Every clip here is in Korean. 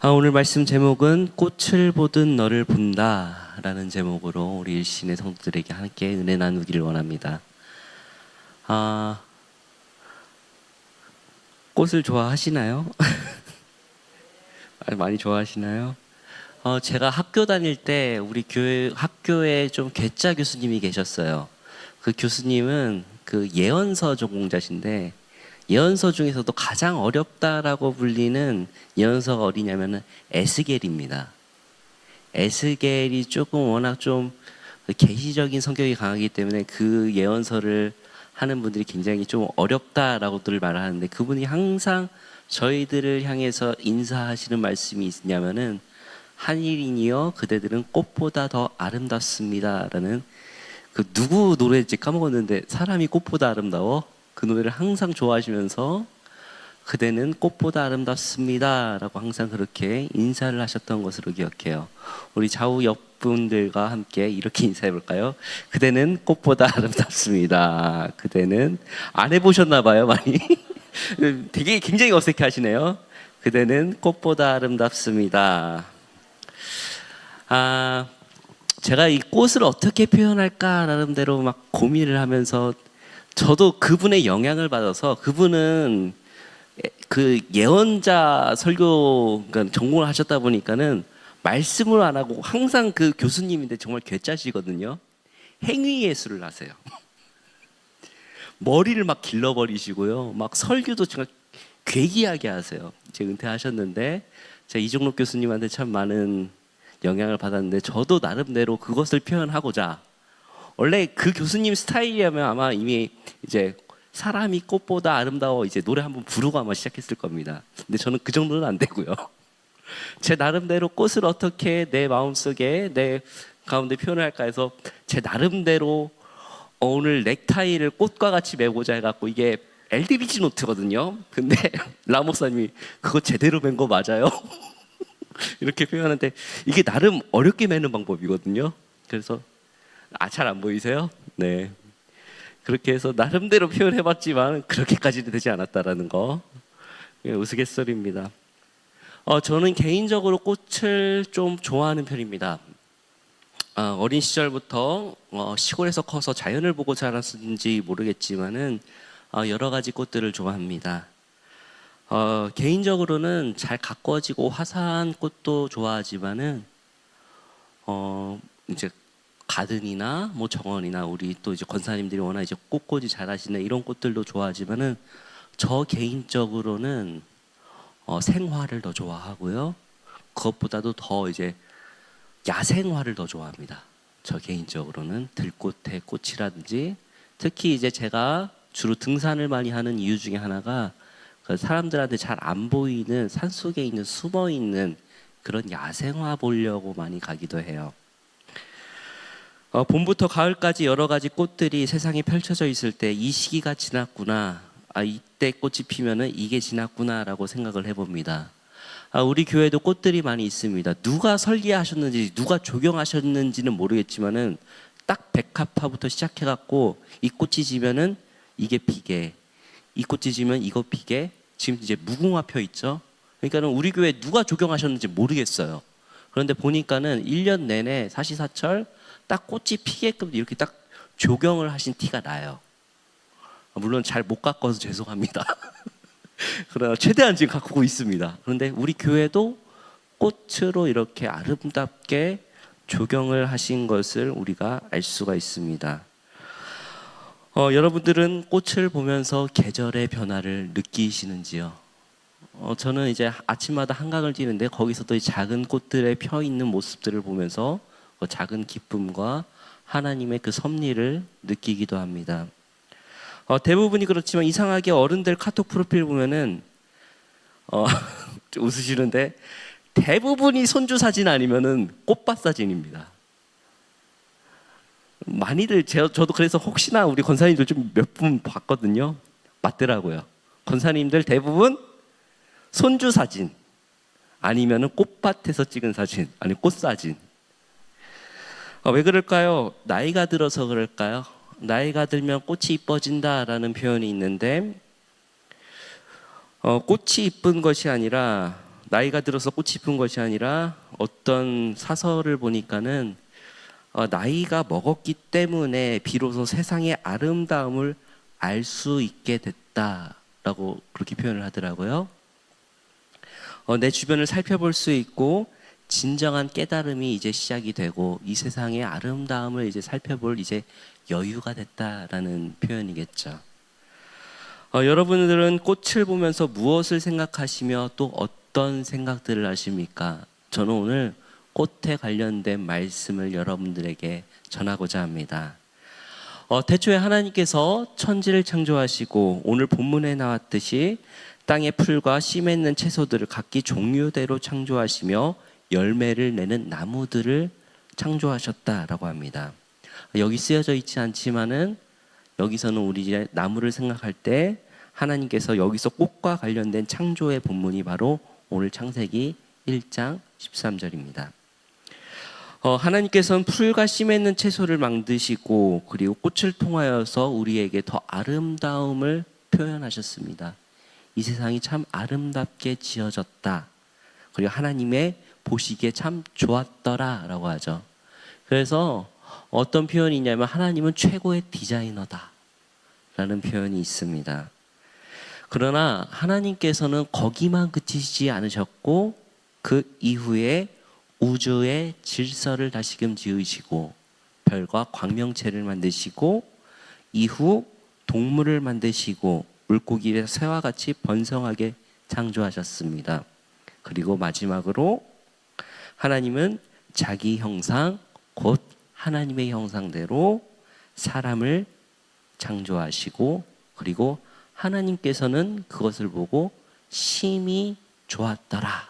오늘 말씀 제목은 꽃을 보듯 너를 본다 라는 제목으로 우리 일신의 성도들에게 함께 은혜 나누기를 원합니다. 꽃을 좋아하시나요? 많이 좋아하시나요? 제가 학교 다닐 때 우리 학교에 좀 괴짜 교수님이 계셨어요. 그 교수님은 그 예언서 전공자신데 예언서 중에서도 가장 어렵다라고 불리는 예언서가 어디냐면은 에스겔입니다. 에스겔이 조금 워낙 좀 계시적인 성격이 강하기 때문에 그 예언서를 하는 분들이 굉장히 좀 어렵다라고들 말하는데 그분이 항상 저희들을 향해서 인사하시는 말씀이 있냐면은 한일인이여 그대들은 꽃보다 더 아름답습니다라는 그 누구 노래인지 까먹었는데 사람이 꽃보다 아름다워? 그 노래를 항상 좋아하시면서 그대는 꽃보다 아름답습니다 라고 항상 그렇게 인사를 하셨던 것으로 기억해요. 우리 좌우 옆분들과 함께 이렇게 인사해 볼까요? 그대는 꽃보다 아름답습니다. 그대는 안 해보셨나 봐요 많이. 되게 굉장히 어색해 하시네요. 그대는 꽃보다 아름답습니다. 제가 이 꽃을 어떻게 표현할까 나름대로 막 고민을 하면서 저도 그분의 영향을 받아서 그분은 그 예언자 설교 그러니까 전공을 하셨다 보니까는 말씀을 안 하고 항상 그 교수님인데 정말 괴짜시거든요. 행위 예술을 하세요. 머리를 막 길러버리시고요. 막 설교도 정말 괴기하게 하세요. 이제 은퇴하셨는데 제가 이종록 교수님한테 참 많은 영향을 받았는데 저도 나름대로 그것을 표현하고자 원래 그 교수님 스타일이라면 아마 이미 이제 사람이 꽃보다 아름다워 이제 노래 한번 부르고 아마 시작했을 겁니다. 근데 저는 그 정도는 안 되고요. 제 나름대로 꽃을 어떻게 내 마음속에 내 가운데 표현을 할까 해서 제 나름대로 오늘 넥타이를 꽃과 같이 매고자 해갖고 이게 LDBG 노트거든요. 근데 라 목사님이 그거 제대로 맨 거 맞아요? 이렇게 표현하는데 이게 나름 어렵게 매는 방법이거든요. 그래서 잘 안 보이세요? 네. 그렇게 해서 나름대로 표현해봤지만 그렇게까지는 되지 않았다라는 거 우스갯소리입니다. 저는 개인적으로 꽃을 좀 좋아하는 편입니다. 어린 시절부터 시골에서 커서 자연을 보고 자랐는지 모르겠지만은 여러 가지 꽃들을 좋아합니다. 개인적으로는 잘 가꿔지고 화사한 꽃도 좋아하지만은 이제 가든이나 뭐 정원이나 우리 또 이제 권사님들이 워낙 이제 꽃꽂이 잘하시는 이런 꽃들도 좋아하지만은 저 개인적으로는 생화를 더 좋아하고요. 그것보다도 더 이제 야생화를 더 좋아합니다. 저 개인적으로는 들꽃의 꽃이라든지 특히 이제 제가 주로 등산을 많이 하는 이유 중에 하나가 그 사람들한테 잘 안 보이는 산속에 있는 숨어 있는 그런 야생화 보려고 많이 가기도 해요. 봄부터 가을까지 여러 가지 꽃들이 세상에 펼쳐져 있을 때 이 시기가 지났구나, 이때 꽃이 피면은 이게 지났구나라고 생각을 해봅니다. 우리 교회도 꽃들이 많이 있습니다. 누가 설계하셨는지 누가 조경하셨는지는 모르겠지만은 딱 백합화부터 시작해갖고 이 꽃이 지면은 이게 피게, 이 꽃이 지면 이거 피게. 지금 이제 무궁화 펴 있죠. 그러니까는 우리 교회 누가 조경하셨는지 모르겠어요. 그런데 보니까는 1년 내내 사시사철 딱 꽃이 피게끔 이렇게 딱 조경을 하신 티가 나요. 물론 잘 못 가꿔서 죄송합니다. 그러나 최대한 지금 가꾸고 있습니다. 그런데 우리 교회도 꽃으로 이렇게 아름답게 조경을 하신 것을 우리가 알 수가 있습니다. 여러분들은 꽃을 보면서 계절의 변화를 느끼시는지요? 저는 이제 아침마다 한강을 뛰는데 거기서도 이 작은 꽃들의 펴 있는 모습들을 보면서 작은 기쁨과 하나님의 그 섭리를 느끼기도 합니다. 대부분이 그렇지만 이상하게 어른들 카톡 프로필 보면은 웃으시는데 대부분이 손주 사진 아니면은 꽃밭 사진입니다. 많이들 저도 그래서 혹시나 우리 권사님들 좀 몇 분 봤거든요. 맞더라고요. 권사님들 대부분 손주 사진 아니면은 꽃밭에서 찍은 사진 아니 꽃 사진. 왜 그럴까요? 나이가 들어서 그럴까요? 나이가 들면 꽃이 이뻐진다라는 표현이 있는데 꽃이 이쁜 것이 아니라 나이가 들어서 꽃이 핀 것이 아니라 어떤 사설을 보니까는 나이가 먹었기 때문에 비로소 세상의 아름다움을 알 수 있게 됐다라고 그렇게 표현을 하더라고요. 내 주변을 살펴볼 수 있고 진정한 깨달음이 이제 시작이 되고 이 세상의 아름다움을 이제 살펴볼 이제 여유가 됐다라는 표현이겠죠. 여러분들은 꽃을 보면서 무엇을 생각하시며 또 어떤 생각들을 하십니까? 저는 오늘 꽃에 관련된 말씀을 여러분들에게 전하고자 합니다. 태초에 하나님께서 천지를 창조하시고 오늘 본문에 나왔듯이 땅의 풀과 씨 맺는 채소들을 각기 종류대로 창조하시며 열매를 내는 나무들을 창조하셨다라고 합니다. 여기 쓰여져 있지 않지만은 여기서는 우리 이제 나무를 생각할 때 하나님께서 여기서 꽃과 관련된 창조의 본문이 바로 오늘 창세기 1장 13절입니다. 하나님께서는 풀과 씨 맺는 채소를 만드시고 그리고 꽃을 통하여서 우리에게 더 아름다움을 표현하셨습니다. 이 세상이 참 아름답게 지어졌다. 그리고 하나님의 보시기에 참 좋았더라 라고 하죠. 그래서 어떤 표현이 있냐면 하나님은 최고의 디자이너다 라는 표현이 있습니다. 그러나 하나님께서는 거기만 그치지 않으셨고 그 이후에 우주의 질서를 다시금 지으시고 별과 광명체를 만드시고 이후 동물을 만드시고 물고기의 새와 같이 번성하게 창조하셨습니다. 그리고 마지막으로 하나님은 자기 형상 곧 하나님의 형상대로 사람을 창조하시고 그리고 하나님께서는 그것을 보고 심히 좋았더라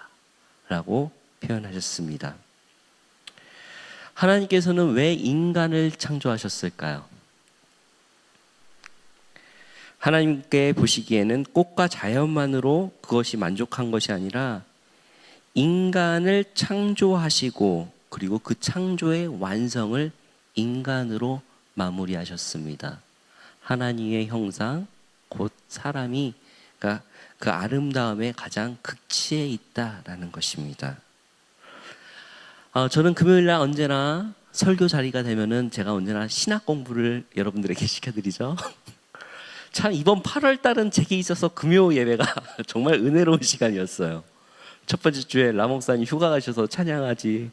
라고 표현하셨습니다. 하나님께서는 왜 인간을 창조하셨을까요? 하나님께 보시기에는 꽃과 자연만으로 그것이 만족한 것이 아니라 인간을 창조하시고 그리고 그 창조의 완성을 인간으로 마무리하셨습니다. 하나님의 형상 곧 사람이 그러니까 그 아름다움의 가장 극치에 있다라는 것입니다. 저는 금요일날 언제나 설교 자리가 되면은 제가 언제나 신학 공부를 여러분들에게 시켜드리죠. 참 이번 8월 달은 제게 있어서 금요 예배가 정말 은혜로운 시간이었어요. 첫 번째 주에 라 목사님 휴가 가셔서 찬양하지.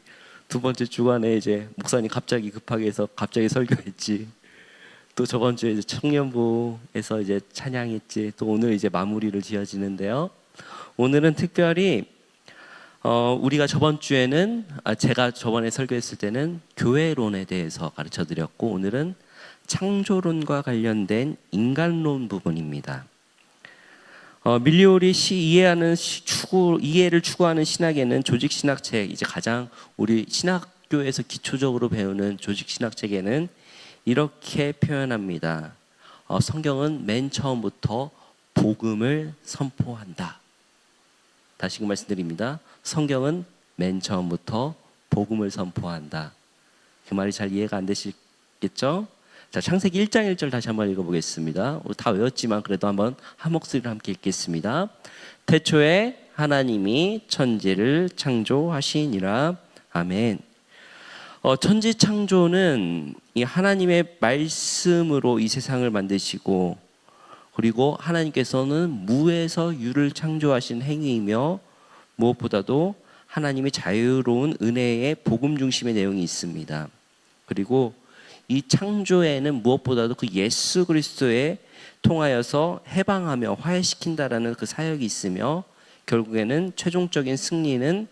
두 번째 주간에 이제 목사님 갑자기 급하게 해서 갑자기 설교했지. 또 저번 주에 이제 청년부에서 이제 찬양했지. 또 오늘 이제 마무리를 지어지는데요. 오늘은 특별히 우리가 저번 주에는 제가 저번에 설교했을 때는 교회론에 대해서 가르쳐 드렸고 오늘은 창조론과 관련된 인간론 부분입니다. 밀리오리 이해를 추구하는 신학에는 조직 신학책 이제 가장 우리 신학교에서 기초적으로 배우는 조직 신학책에는 이렇게 표현합니다. 성경은 맨 처음부터 복음을 선포한다. 다시금 말씀드립니다. 성경은 맨 처음부터 복음을 선포한다. 그 말이 잘 이해가 안 되시겠죠? 자, 창세기 1장 1절 다시 한번 읽어보겠습니다. 다 외웠지만 그래도 한번 한 목소리로 함께 읽겠습니다. 태초에 하나님이 천지를 창조하시니라. 아멘. 천지 창조는 이 하나님의 말씀으로 이 세상을 만드시고 그리고 하나님께서는 무에서 유를 창조하신 행위이며 무엇보다도 하나님의 자유로운 은혜의 복음 중심의 내용이 있습니다. 그리고 이 창조에는 무엇보다도 그 예수 그리스도에 통하여서 해방하며 화해시킨다라는 그 사역이 있으며 결국에는 최종적인 승리는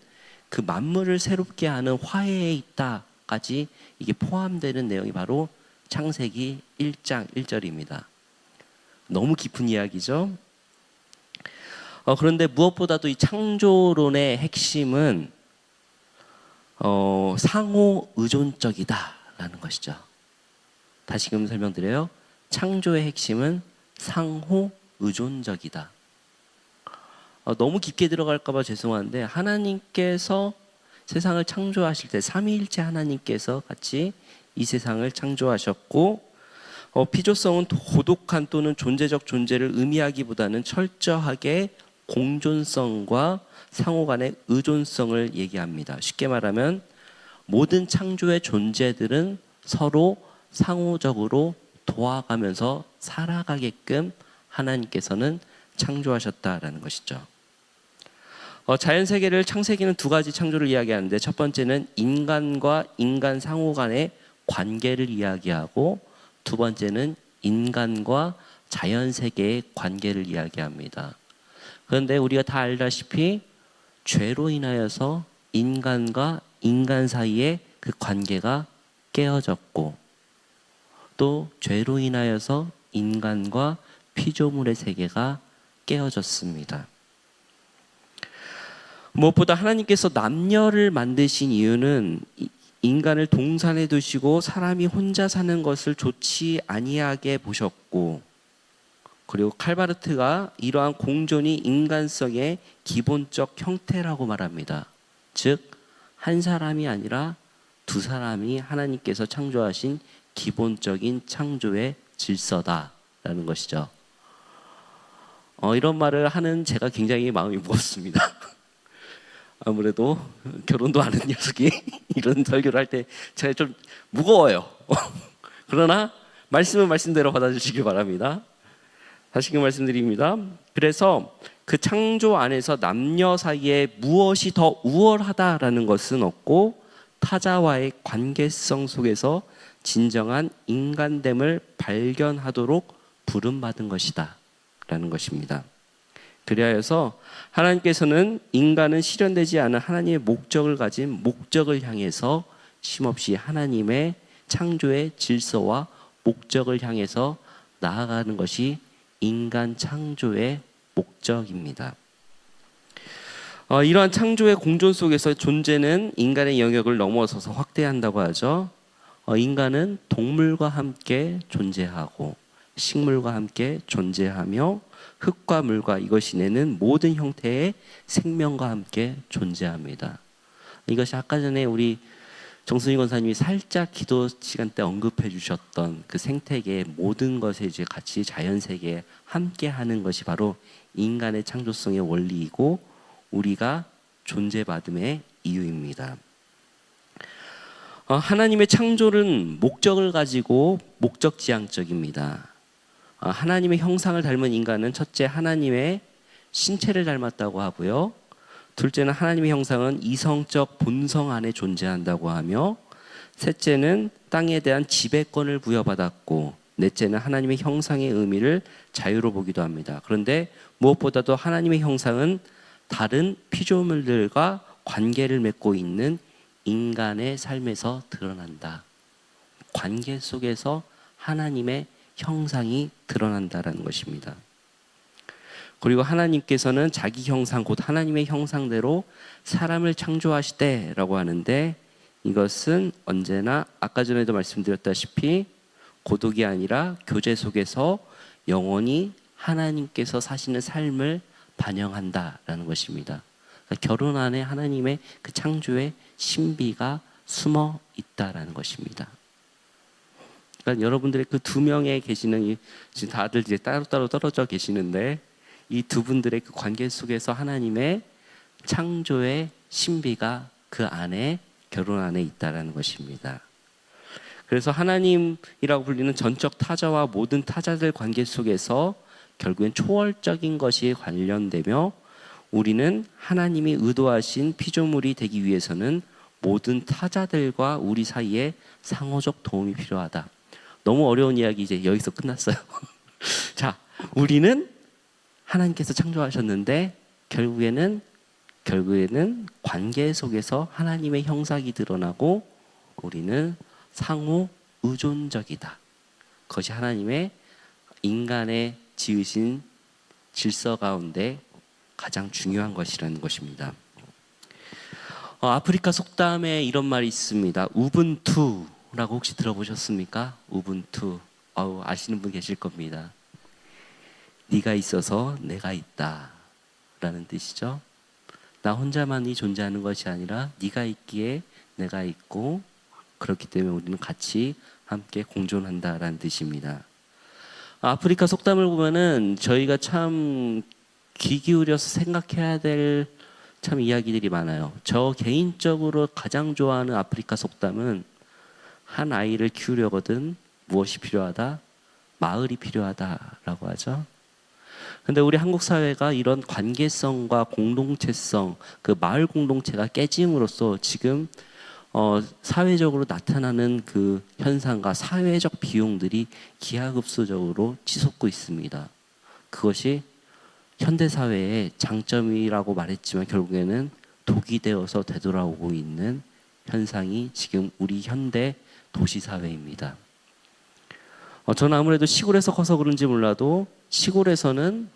그 만물을 새롭게 하는 화해에 있다까지 이게 포함되는 내용이 바로 창세기 1장 1절입니다. 너무 깊은 이야기죠. 그런데 무엇보다도 이 창조론의 핵심은 상호 의존적이다라는 것이죠. 다시금 설명드려요. 창조의 핵심은 상호 의존적이다. 너무 깊게 들어갈까 봐 죄송한데 하나님께서 세상을 창조하실 때 삼위일체 하나님께서 같이 이 세상을 창조하셨고 피조성은 고독한 또는 존재적 존재를 의미하기보다는 철저하게 공존성과 상호 간의 의존성을 얘기합니다. 쉽게 말하면 모든 창조의 존재들은 서로 상호적으로 도와가면서 살아가게끔 하나님께서는 창조하셨다라는 것이죠. 자연 세계를 창세기는 두 가지 창조를 이야기하는데, 첫 번째는 인간과 인간 상호 간의 관계를 이야기하고, 두 번째는 인간과 자연 세계의 관계를 이야기합니다. 그런데 우리가 다 알다시피 죄로 인하여서 인간과 인간 사이의 그 관계가 깨어졌고, 또 죄로 인하여서 인간과 피조물의 세계가 깨어졌습니다. 무엇보다 하나님께서 남녀를 만드신 이유는 인간을 동산에 두시고 사람이 혼자 사는 것을 좋지 아니하게 보셨고, 그리고 칼바르트가 이러한 공존이 인간성의 기본적 형태라고 말합니다. 즉, 한 사람이 아니라 두 사람이 하나님께서 창조하신 기본적인 창조의 질서다라는 것이죠. 이런 말을 하는 제가 굉장히 마음이 무겁습니다. 아무래도 결혼도 안 한 녀석이 이런 설교를 할 때 제가 좀 무거워요. 그러나 말씀은 말씀대로 받아주시길 바랍니다. 다시 말씀드립니다. 그래서 그 창조 안에서 남녀 사이에 무엇이 더 우월하다라는 것은 없고, 타자와의 관계성 속에서 진정한 인간됨을 발견하도록 부름받은 것이다 라는 것입니다. 그리하여서 하나님께서는 인간은 실현되지 않은 하나님의 목적을 가진 목적을 향해서 쉼없이 하나님의 창조의 질서와 목적을 향해서 나아가는 것이 인간 창조의 목적입니다. 이러한 창조의 공존 속에서 존재는 인간의 영역을 넘어서서 확대한다고 하죠. 인간은 동물과 함께 존재하고 식물과 함께 존재하며 흙과 물과 이것이 내는 모든 형태의 생명과 함께 존재합니다. 이것이 아까 전에 우리 정순희 권사님이 살짝 기도 시간 때 언급해 주셨던 그 생태계의 모든 것에 이제 같이 자연 세계에 함께 하는 것이 바로 인간의 창조성의 원리이고 우리가 존재받음의 이유입니다. 하나님의 창조는 목적을 가지고 목적지향적입니다. 하나님의 형상을 닮은 인간은 첫째 하나님의 신체를 닮았다고 하고요. 둘째는 하나님의 형상은 이성적 본성 안에 존재한다고 하며, 셋째는 땅에 대한 지배권을 부여받았고, 넷째는 하나님의 형상의 의미를 자유로 보기도 합니다. 그런데 무엇보다도 하나님의 형상은 다른 피조물들과 관계를 맺고 있는 인간의 삶에서 드러난다. 관계 속에서 하나님의 형상이 드러난다라는 것입니다. 그리고 하나님께서는 자기 형상 곧 하나님의 형상대로 사람을 창조하시되라고 하는데, 이것은 언제나 아까 전에도 말씀드렸다시피 고독이 아니라 교제 속에서 영원히 하나님께서 사시는 삶을 반영한다라는 것입니다. 그러니까 결혼 안에 하나님의 그 창조의 신비가 숨어 있다라는 것입니다. 그러니까 여러분들의 그 두 명에 계시는 지금 다들 이제 따로따로 떨어져 계시는데, 이 두 분들의 그 관계 속에서 하나님의 창조의 신비가 그 안에 결혼 안에 있다라는 것입니다. 그래서 하나님이라고 불리는 전적 타자와 모든 타자들 관계 속에서 결국엔 초월적인 것이 관련되며, 우리는 하나님이 의도하신 피조물이 되기 위해서는 모든 타자들과 우리 사이에 상호적 도움이 필요하다. 너무 어려운 이야기 이제 여기서 끝났어요. 자, 우리는 하나님께서 창조하셨는데 결국에는 관계 속에서 하나님의 형상이 드러나고 우리는 상호 의존적이다. 그것이 하나님의 인간의 지으신 질서 가운데 가장 중요한 것이라는 것입니다. 아프리카 속담에 이런 말이 있습니다. 우분투라고 혹시 들어보셨습니까? 우분투. 아시는 분 계실 겁니다. 네가 있어서 내가 있다 라는 뜻이죠. 나 혼자만이 존재하는 것이 아니라 네가 있기에 내가 있고, 그렇기 때문에 우리는 같이 함께 공존한다라는 뜻입니다. 아프리카 속담을 보면은 저희가 참 귀 기울여서 생각해야 될 참 이야기들이 많아요. 저 개인적으로 가장 좋아하는 아프리카 속담은 한 아이를 키우려거든 무엇이 필요하다? 마을이 필요하다라고 하죠. 근데 우리 한국 사회가 이런 관계성과 공동체성, 그 마을 공동체가 깨짐으로써 지금 사회적으로 나타나는 그 현상과 사회적 비용들이 기하급수적으로 치솟고 있습니다. 그것이 현대 사회의 장점이라고 말했지만 결국에는 독이 되어서 되돌아오고 있는 현상이 지금 우리 현대 도시 사회입니다. 저는 아무래도 시골에서 커서 그런지 몰라도 시골에서는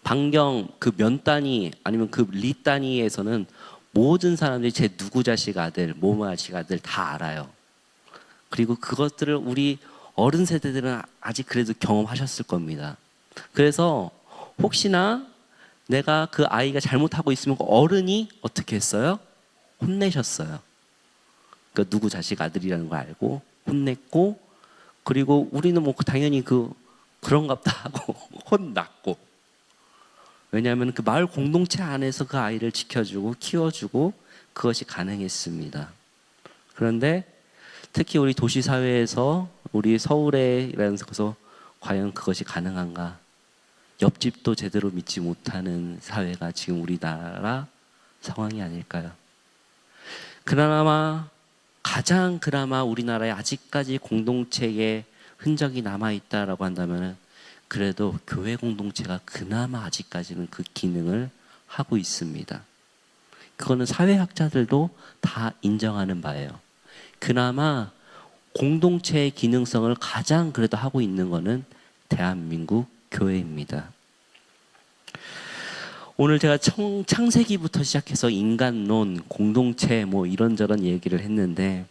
반경 그 면 단위 아니면 그 리 단위에서는 모든 사람들이 제 누구 자식 아들, 뭐뭐 자식 아들 다 알아요. 그리고 그것들을 우리 어른 세대들은 아직 그래도 경험하셨을 겁니다. 그래서 혹시나 내가 그 아이가 잘못하고 있으면 그 어른이 어떻게 했어요? 혼내셨어요. 그 누구 자식 아들이라는 걸 알고 혼냈고, 그리고 우리는 뭐 당연히 그런갑다 하고 혼났고. 왜냐하면 그 마을 공동체 안에서 그 아이를 지켜주고 키워주고 그것이 가능했습니다. 그런데 특히 우리 도시 사회에서 우리 서울에라는 곳에서 과연 그것이 가능한가? 옆집도 제대로 믿지 못하는 사회가 지금 우리나라 상황이 아닐까요? 그나마 우리나라에 아직까지 공동체의 흔적이 남아있다라고 한다면 그래도 교회 공동체가 그나마 아직까지는 그 기능을 하고 있습니다. 그거는 사회학자들도 다 인정하는 바예요. 그나마 공동체의 기능성을 가장 그래도 하고 있는 거는 대한민국 교회입니다. 오늘 제가 창세기부터 시작해서 인간론, 공동체 뭐 이런저런 얘기를 했는데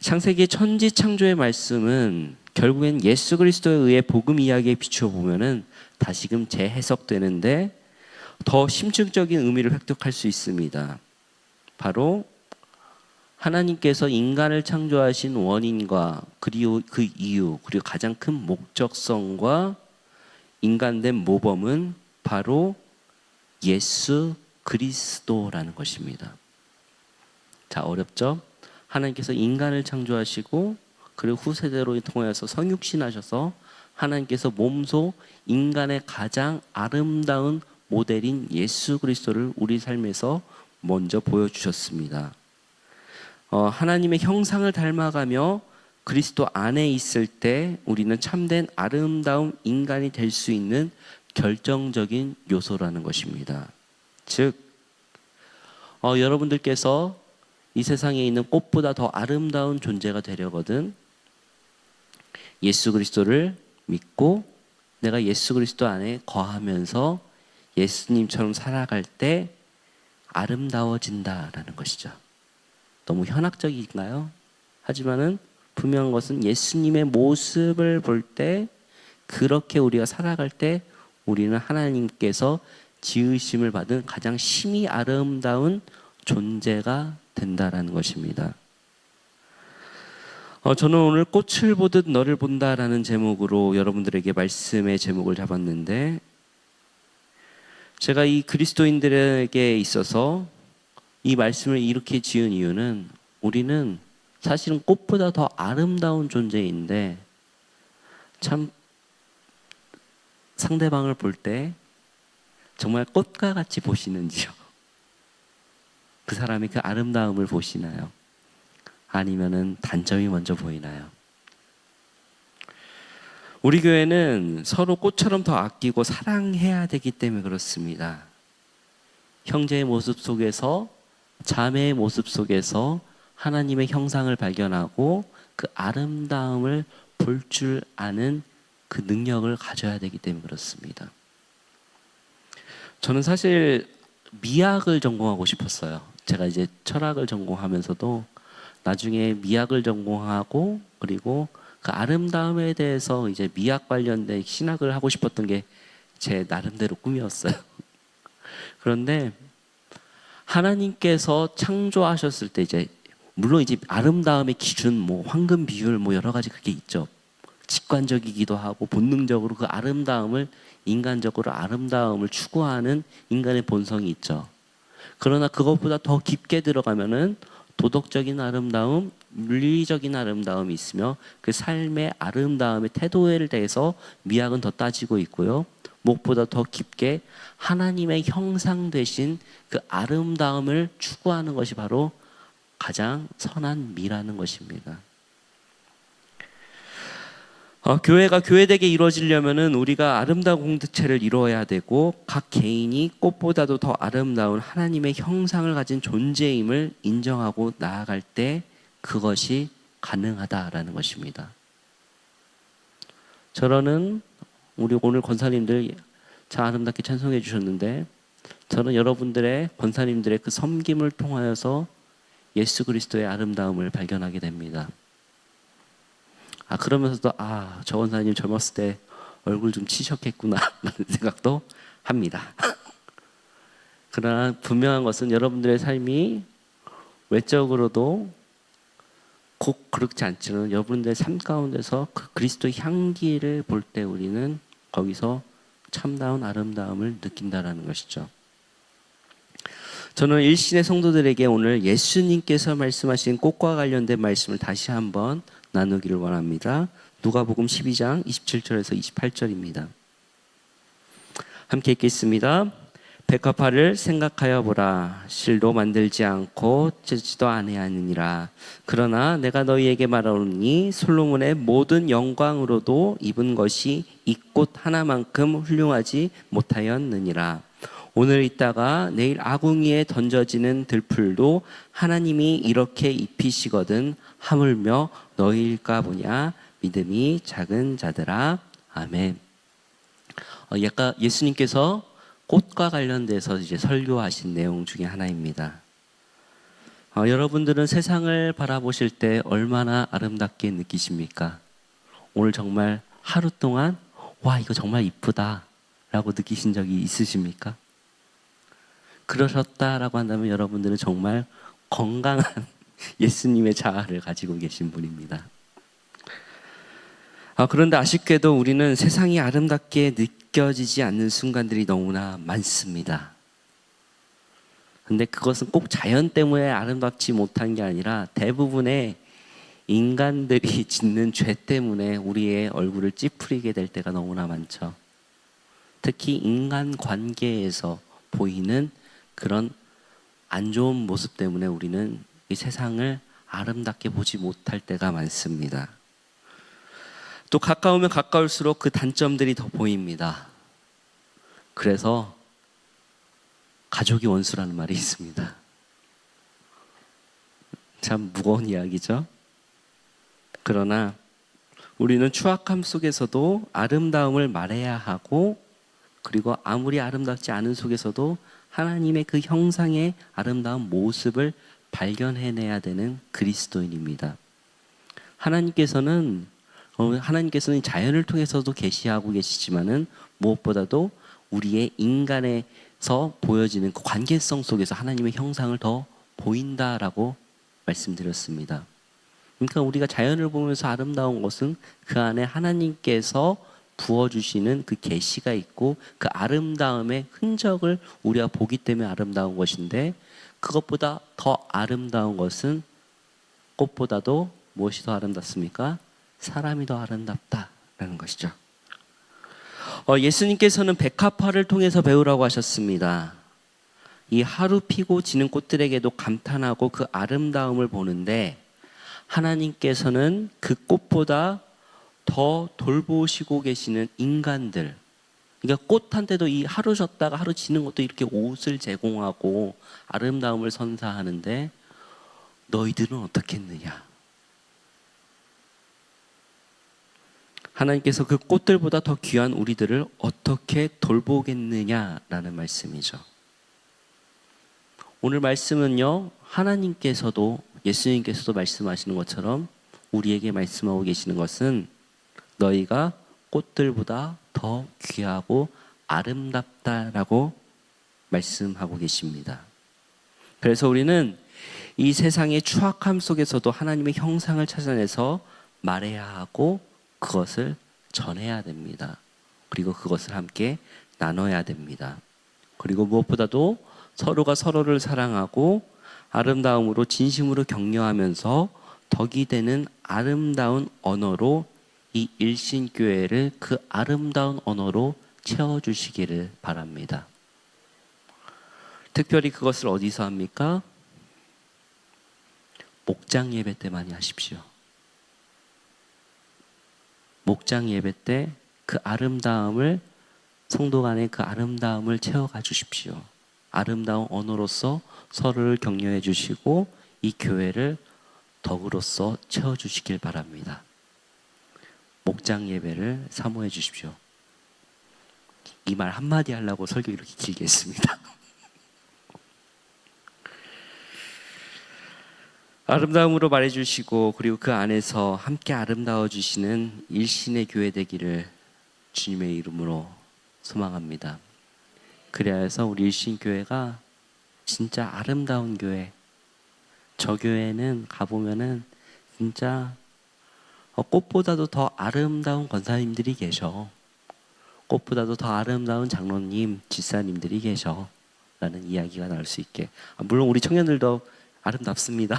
창세기 천지창조의 말씀은 결국엔 예수 그리스도에 의해 복음 이야기에 비추어 보면은 다시금 재해석되는데 더 심층적인 의미를 획득할 수 있습니다. 바로 하나님께서 인간을 창조하신 원인과 그리고 그 이유, 그리고 가장 큰 목적성과 인간된 모범은 바로 예수 그리스도라는 것입니다. 자, 어렵죠? 하나님께서 인간을 창조하시고 그리고 후세대로 통하여서 성육신하셔서 하나님께서 몸소 인간의 가장 아름다운 모델인 예수 그리스도를 우리 삶에서 먼저 보여주셨습니다. 하나님의 형상을 닮아가며 그리스도 안에 있을 때 우리는 참된 아름다운 인간이 될 수 있는 결정적인 요소라는 것입니다. 즉, 여러분들께서 이 세상에 있는 꽃보다 더 아름다운 존재가 되려거든 예수 그리스도를 믿고 내가 예수 그리스도 안에 거하면서 예수님처럼 살아갈 때 아름다워진다라는 것이죠. 너무 현학적인가요? 하지만은 분명한 것은 예수님의 모습을 볼 때 그렇게 우리가 살아갈 때 우리는 하나님께서 지으심을 받은 가장 심히 아름다운 존재가 된다라는 것입니다. 저는 오늘 꽃을 보듯 너를 본다라는 제목으로 여러분들에게 말씀의 제목을 잡았는데 제가 이 그리스도인들에게 있어서 이 말씀을 이렇게 지은 이유는 우리는 사실은 꽃보다 더 아름다운 존재인데 참 상대방을 볼 때 정말 꽃과 같이 보시는지요? 그 사람이 그 아름다움을 보시나요? 아니면은 단점이 먼저 보이나요? 우리 교회는 서로 꽃처럼 더 아끼고 사랑해야 되기 때문에 그렇습니다. 형제의 모습 속에서 자매의 모습 속에서 하나님의 형상을 발견하고 그 아름다움을 볼 줄 아는 그 능력을 가져야 되기 때문에 그렇습니다. 저는 사실 미학을 전공하고 싶었어요. 제가 이제 철학을 전공하면서도 나중에 미학을 전공하고 그리고 그 아름다움에 대해서 이제 미학 관련된 신학을 하고 싶었던 게 제 나름대로 꿈이었어요. 그런데 하나님께서 창조하셨을 때 이제 물론 이제 아름다움의 기준 뭐 황금 비율 뭐 여러 가지 그게 있죠. 직관적이기도 하고 본능적으로 그 아름다움을, 인간적으로 아름다움을 추구하는 인간의 본성이 있죠. 그러나 그것보다 더 깊게 들어가면은 도덕적인 아름다움, 물리적인 아름다움이 있으며 그 삶의 아름다움의 태도에 대해서 미학은 더 따지고 있고요. 무엇보다 더 깊게 하나님의 형상 되신 그 아름다움을 추구하는 것이 바로 가장 선한 미라는 것입니다. 교회가 교회되게 이루어지려면은 우리가 아름다운 공동체를 이루어야 되고 각 개인이 꽃보다도 더 아름다운 하나님의 형상을 가진 존재임을 인정하고 나아갈 때 그것이 가능하다라는 것입니다. 저는 우리 오늘 권사님들 참 아름답게 찬송해 주셨는데 저는 여러분들의 권사님들의 그 섬김을 통하여서 예수 그리스도의 아름다움을 발견하게 됩니다. 그러면서도 저 권사님 젊었을 때 얼굴 좀 치셨겠구나 라는 생각도 합니다. 그러나 분명한 것은 여러분들의 삶이 외적으로도 꼭 그렇지 않지만 여러분들의 삶 가운데서 그 그리스도의 향기를 볼 때 우리는 거기서 참다운 아름다움을 느낀다라는 것이죠. 저는 일신의 성도들에게 오늘 예수님께서 말씀하신 꽃과 관련된 말씀을 다시 한번 나누기를 원합니다. 누가복음 12장 27절에서 28절입니다. 함께 읽겠습니다. 백합화를 생각하여 보라. 실로 만들지 않고 찢지도 아니하느니라. 그러나 내가 너희에게 말하노니 솔로몬의 모든 영광으로도 입은 것이 이 꽃 하나만큼 훌륭하지 못하였느니라. 오늘 있다가 내일 아궁이에 던져지는 들풀도 하나님이 이렇게 입히시거든 하물며 너희일까 보냐. 믿음이 작은 자들아. 아멘. 예수님께서 꽃과 관련돼서 이제 설교하신 내용 중에 하나입니다. 여러분들은 세상을 바라보실 때 얼마나 아름답게 느끼십니까? 오늘 정말 하루 동안 와, 이거 정말 이쁘다 라고 느끼신 적이 있으십니까? 그러셨다라고 한다면 여러분들은 정말 건강한 예수님의 자아를 가지고 계신 분입니다. 그런데 아쉽게도 우리는 세상이 아름답게 느껴지지 않는 순간들이 너무나 많습니다. 근데 그것은 꼭 자연 때문에 아름답지 못한 게 아니라 대부분의 인간들이 짓는 죄 때문에 우리의 얼굴을 찌푸리게 될 때가 너무나 많죠. 특히 인간 관계에서 보이는 그런 안 좋은 모습 때문에 우리는 이 세상을 아름답게 보지 못할 때가 많습니다. 또 가까우면 가까울수록 그 단점들이 더 보입니다. 그래서 가족이 원수라는 말이 있습니다. 참 무거운 이야기죠. 그러나 우리는 추악함 속에서도 아름다움을 말해야 하고, 그리고 아무리 아름답지 않은 속에서도 하나님의 그 형상의 아름다운 모습을 발견해내야 되는 그리스도인입니다. 하나님께서는 자연을 통해서도 계시하고 계시지만은 무엇보다도 우리의 인간에서 보여지는 그 관계성 속에서 하나님의 형상을 더 보인다라고 말씀드렸습니다. 그러니까 우리가 자연을 보면서 아름다운 것은 그 안에 하나님께서 부어주시는 그 계시가 있고 그 아름다움의 흔적을 우리가 보기 때문에 아름다운 것인데, 그것보다 더 아름다운 것은 꽃보다도 무엇이 더 아름답습니까? 사람이 더 아름답다라는 것이죠. 예수님께서는 백합화를 통해서 배우라고 하셨습니다. 이 하루 피고 지는 꽃들에게도 감탄하고 그 아름다움을 보는데, 하나님께서는 그 꽃보다 더 돌보시고 계시는 인간들, 그러니까 꽃한테도 이 하루 졌다가 하루 지는 것도 이렇게 옷을 제공하고 아름다움을 선사하는데 너희들은 어떻겠느냐? 하나님께서 그 꽃들보다 더 귀한 우리들을 어떻게 돌보겠느냐라는 말씀이죠. 오늘 말씀은요, 하나님께서도 예수님께서도 말씀하시는 것처럼 우리에게 말씀하고 계시는 것은 너희가 꽃들보다 더 귀하고 아름답다라고 말씀하고 계십니다. 그래서 우리는 이 세상의 추악함 속에서도 하나님의 형상을 찾아내서 말해야 하고 그것을 전해야 됩니다. 그리고 그것을 함께 나눠야 됩니다. 그리고 무엇보다도 서로가 서로를 사랑하고 아름다움으로 진심으로 격려하면서 덕이 되는 아름다운 언어로 이 일신교회를 그 아름다운 언어로 채워주시기를 바랍니다. 특별히 그것을 어디서 합니까? 목장 예배 때 많이 하십시오. 목장 예배 때 그 아름다움을, 성도 간의 그 아름다움을 채워가 주십시오. 아름다운 언어로서 서로를 격려해 주시고 이 교회를 덕으로서 채워주시길 바랍니다. 목장 예배를 사모해 주십시오. 이 말 한마디 하려고 설교 이렇게 길게 했습니다. 아름다움으로 말해주시고 그리고 그 안에서 함께 아름다워 주시는 일신의 교회 되기를 주님의 이름으로 소망합니다. 그래야 해서 우리 일신교회가 진짜 아름다운 교회, 저 교회는 가보면은 진짜 꽃보다도 더 아름다운 권사님들이 계셔. 꽃보다도 더 아름다운 장로님, 집사님들이 계셔. 라는 이야기가 나올 수 있게. 물론 우리 청년들도 아름답습니다.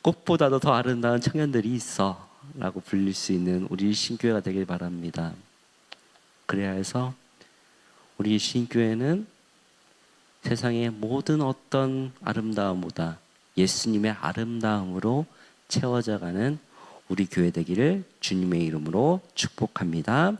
꽃보다도 더 아름다운 청년들이 있어. 라고 불릴 수 있는 우리 신교회가 되길 바랍니다. 그래야 해서 우리 신교회는 세상의 모든 어떤 아름다움보다 예수님의 아름다움으로 채워져 가는 우리 교회 되기를 주님의 이름으로 축복합니다.